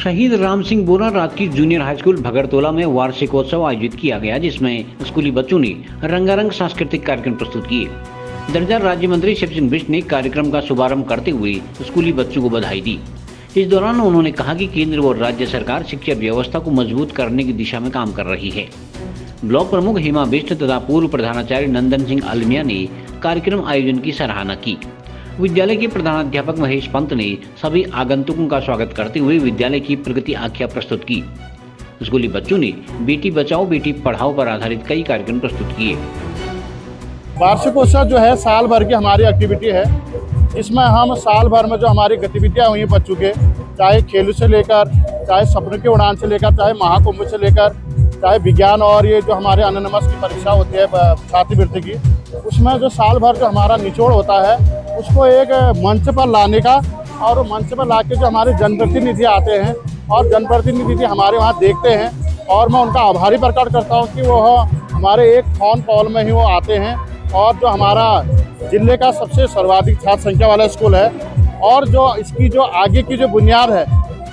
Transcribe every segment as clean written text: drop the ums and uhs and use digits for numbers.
शहीद राम सिंह बोरा राजकीय junior high school भगड़तोला में वार्षिकोत्सव आयोजित किया गया, जिसमें स्कूली बच्चों ने रंगारंग सांस्कृतिक कार्यक्रम प्रस्तुत किए। दर्जा राज्य मंत्री शिव सिंह बिष्ट ने कार्यक्रम का शुभारंभ करते हुए स्कूली बच्चों को बधाई दी। इस दौरान उन्होंने कहा कि केंद्र और राज्य सरकार शिक्षा व्यवस्था को मजबूत करने की दिशा में काम कर रही है। ब्लॉक प्रमुख हेमा बिष्ट तथा पूर्व प्रधानाचार्य नंदन सिंह अलमिया ने कार्यक्रम आयोजन की सराहना की। विद्यालय के प्रधानाध्यापक महेश पंत ने सभी आगंतुकों का स्वागत करते हुए विद्यालय की प्रगति आख्या प्रस्तुत की। स्कूली बच्चों ने बेटी बचाओ बेटी पढ़ाओ पर आधारित कई कार्यक्रम प्रस्तुत किए। वार्षिकोत्सव जो है साल भर की हमारी एक्टिविटी है। इसमें हम साल भर में जो हमारी गतिविधियां हुई बच्चों के, चाहे खेल से लेकर, चाहे सपनों की उड़ान से लेकर, चाहे महाकुंभ से लेकर, चाहे विज्ञान और ये जो हमारे अननमस की परीक्षा होती है छात्रवृत्ति की, उसमें जो साल भर जो हमारा निचोड़ होता है उसको एक मंच पर लाने का, और मंच पर लाके जो हमारे जनप्रतिनिधि आते हैं और जनप्रतिनिधि हमारे वहाँ देखते हैं, और मैं उनका आभारी प्रकट करता हूँ कि वो हमारे एक फोन कॉल में ही वो आते हैं। और जो हमारा जिले का सबसे सर्वाधिक छात्र संख्या वाला स्कूल है, और जो इसकी जो आगे की जो बुनियाद है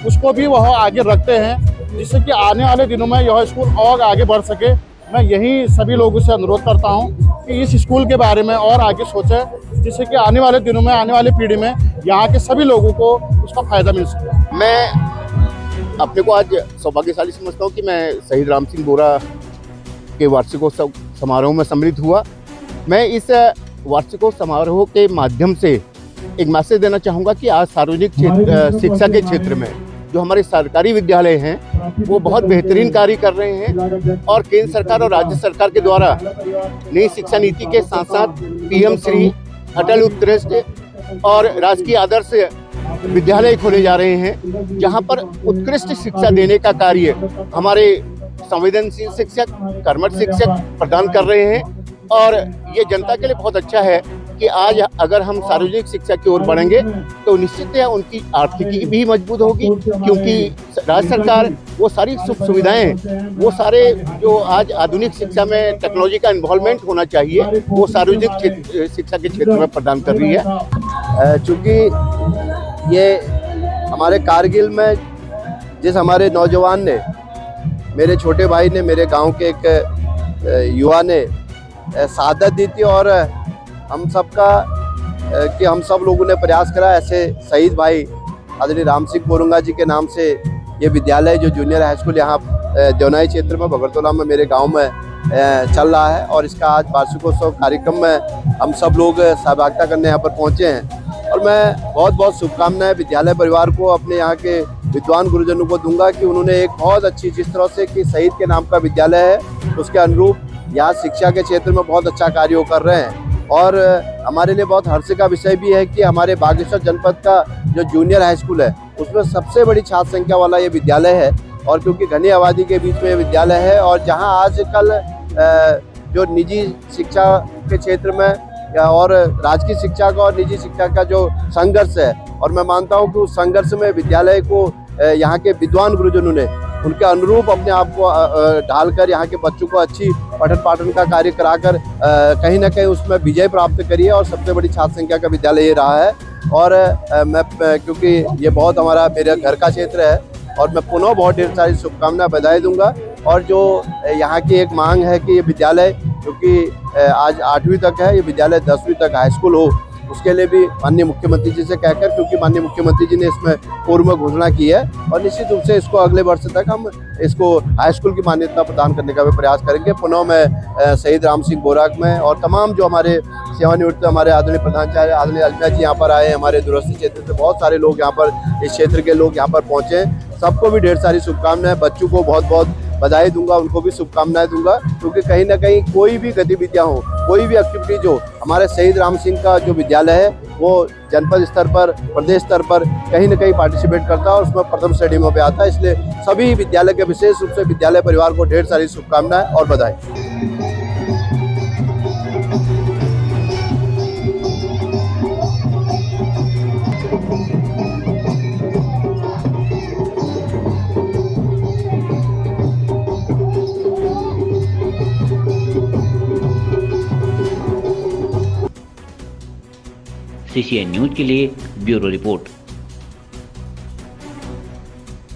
उसको भी वह आगे रखते हैं, जिससे कि आने वाले दिनों में यह स्कूल और आगे बढ़ सके। मैं यही सभी लोगों से अनुरोध करता हूं कि इस स्कूल के बारे में और आगे सोचें, जिससे कि आने वाले दिनों में, आने वाली पीढ़ी में यहाँ के सभी लोगों को उसका फायदा मिल सके। मैं अपने को आज सौभाग्यशाली समझता हूँ कि मैं शहीद राम सिंह बोरा के वार्षिकोत्सव समारोह में सम्मिलित हुआ। मैं इस वार्षिकोत्सव समारोह के माध्यम से एक मैसेज देना चाहूँगा कि आज सार्वजनिक शिक्षा के क्षेत्र में जो हमारे सरकारी विद्यालय हैं वो बहुत बेहतरीन कार्य कर रहे हैं, और केंद्र सरकार और राज्य सरकार के द्वारा नई शिक्षा नीति के साथ साथ पीएम श्री, अटल उत्कृष्ट और राजकीय आदर्श विद्यालय खोले जा रहे हैं, जहां पर उत्कृष्ट शिक्षा देने का कार्य हमारे संवेदनशील शिक्षक, कर्मठ शिक्षक प्रदान कर रहे हैं। और ये जनता के लिए बहुत अच्छा है कि आज अगर हम सार्वजनिक शिक्षा की ओर बढ़ेंगे तो निश्चित है उनकी आर्थिकी भी मजबूत होगी, क्योंकि राज्य सरकार वो सारी सुख सुविधाएं, वो सारे जो आज आधुनिक शिक्षा में टेक्नोलॉजी का इन्वॉल्वमेंट होना चाहिए, वो सार्वजनिक शिक्षा के क्षेत्र में प्रदान कर रही है। चूँकि ये हमारे कारगिल में जिस हमारे नौजवान ने, मेरे छोटे भाई ने, मेरे गाँव के एक युवा ने शहादत दी थी, और हम सब लोगों ने प्रयास करा ऐसे शहीद भाई आदरणीय राम सिंह बोरुंगा जी के नाम से ये विद्यालय जो जूनियर हाई स्कूल यहाँ देवनाई क्षेत्र में भगड़तोला में मेरे गांव में चल रहा है, और इसका आज वार्षिकोत्सव कार्यक्रम में हम सब लोग सहभागिता करने यहाँ पर पहुँचे हैं। और मैं बहुत बहुत शुभकामनाएं विद्यालय परिवार को, अपने यहाँ के विद्वान गुरुजनों को दूंगा कि उन्होंने एक बहुत अच्छी, जिस तरह से कि शहीद के नाम का विद्यालय है उसके अनुरूप यहाँ शिक्षा के क्षेत्र में बहुत अच्छा कार्य कर रहे हैं। और हमारे लिए बहुत हर्ष का विषय भी है कि हमारे बागेश्वर जनपद का जो जूनियर हाई स्कूल है उसमें सबसे बड़ी छात्र संख्या वाला ये विद्यालय है, और क्योंकि घनी आबादी के बीच में ये विद्यालय है, और जहाँ आजकल जो निजी शिक्षा के क्षेत्र में और राजकीय शिक्षा का और निजी शिक्षा का जो संघर्ष है, और मैं मानता हूँ कि उस संघर्ष में विद्यालय को यहाँ के विद्वान गुरुजनों ने उनके अनुरूप अपने आप को ढालकर यहाँ के बच्चों को अच्छी पठन पाठन का कार्य कराकर कहीं ना कहीं उसमें विजय प्राप्त करी है, और सबसे बड़ी छात्र संख्या का विद्यालय ये रहा है। और मैं क्योंकि ये बहुत हमारा मेरे घर का क्षेत्र है, और मैं पुनः बहुत ढेर सारी शुभकामनाएं बधाई दूंगा। और जो यहाँ की एक मांग है कि ये विद्यालय क्योंकि आज 8वीं तक है, ये विद्यालय 10वीं तक हाई स्कूल हो, उसके लिए भी माननीय मुख्यमंत्री जी से कहकर, क्योंकि माननीय मुख्यमंत्री जी ने इसमें पूर्व में घोषणा की है, और निश्चित रूप से इसको अगले वर्ष तक हम इसको हाई स्कूल की मान्यता प्रदान करने का भी प्रयास करेंगे। पुनः मैं शहीद राम सिंह बोरा में और तमाम जो हमारे सेवानिवृत्त हमारे आदरणीय प्रधानाचार्य आदरणीय अलमिया जी यहाँ पर आए, हमारे दूरस्थ क्षेत्र से बहुत सारे लोग यहाँ पर, इस क्षेत्र के लोग यहाँ पर पहुँचे, सबको भी ढेर सारी शुभकामनाएं। बच्चों को बहुत बहुत बधाई दूंगा, उनको भी शुभकामनाएं दूंगा, क्योंकि कहीं ना कहीं कोई भी गतिविधियां हो, कोई भी एक्टिविटी जो हमारे शहीद राम सिंह का जो विद्यालय है वो जनपद स्तर पर, प्रदेश स्तर पर कहीं ना कहीं पार्टिसिपेट करता है, और उसमें प्रथम श्रेणियों पे आता है। इसलिए सभी विद्यालय के, विशेष रूप से विद्यालय परिवार को ढेर सारी शुभकामनाएं और बधाई। CCN न्यूज के लिए ब्यूरो रिपोर्ट।